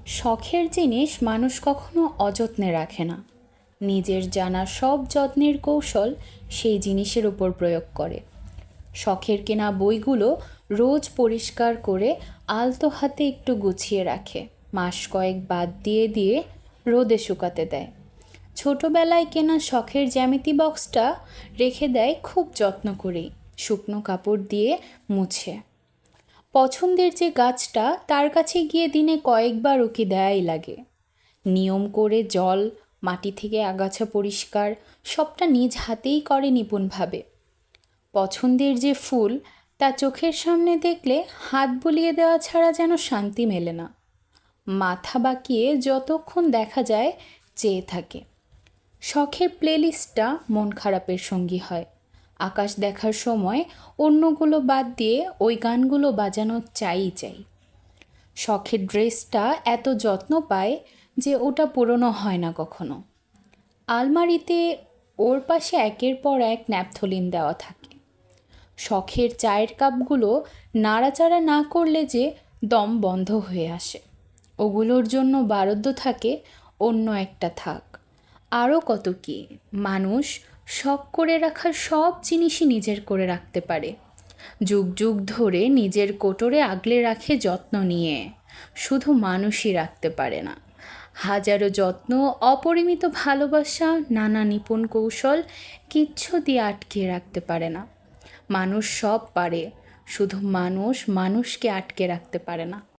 শখের জিনিস মানুষ কখনো অযত্নে রাখে না। নিজের জানা সব যত্নের কৌশল সেই জিনিসের উপর প্রয়োগ করে। শখের কেনা বইগুলো রোজ পরিষ্কার করে আলতো হাতে একটু গুছিয়ে রাখে, মাস কয়েক বাদ দিয়ে দিয়ে রোদে শুকাতে দেয়। ছোটবেলায় কেনা শখের জ্যামিতি বক্সটা রেখে দেয় খুব যত্ন করেই, শুকনো কাপড় দিয়ে মুছে। পছন্দের যে গাছটা তার কাছে গিয়ে দিনে কয়েকবার ওকে দেয়াই লাগে। নিয়ম করে জল, মাটি থেকে আগাছা পরিষ্কার সবটা নিজ হাতেই করে নিপুণভাবে। পছন্দের যে ফুল তা চোখের সামনে দেখলে হাত বুলিয়ে দেওয়া ছাড়া যেন শান্তি মেলে না। মাথা বাঁকিয়ে যতক্ষণ দেখা যায় চেয়ে থাকে। শখের প্লেলিস্টটা মন খারাপের সঙ্গী হয়। আকাশ দেখার সময় অন্যগুলো বাদ দিয়ে ওই গানগুলো বাজানো চাই। শখের ড্রেসটা এত যত্ন পায় যে ওটা পুরনো হয় না কখনো। আলমারিতে ওর পাশে একের পর এক ন্যাপথলিন দেওয়া থাকে। শখের চায়ের কাপগুলো নাড়াচাড়া না করলে যে দম বন্ধ হয়ে আসে। ওগুলোর জন্য বরাদ্দ থাকে অন্য একটা থাক। আরও কত কী! মানুষ শখ করে রাখা সব জিনিসই নিজের করে রাখতে পারে। যুগ যুগ ধরে নিজের কোটরে আগলে রাখে যত্ন নিয়ে। শুধু মানুষই রাখতে পারে না। হাজারো যত্ন, অপরিমিত ভালোবাসা, নানা নিপুণ কৌশল কিচ্ছু দিয়ে আটকে রাখতে পারে না। মানুষ সব পারে, শুধু মানুষ মানুষকে আটকে রাখতে পারে না।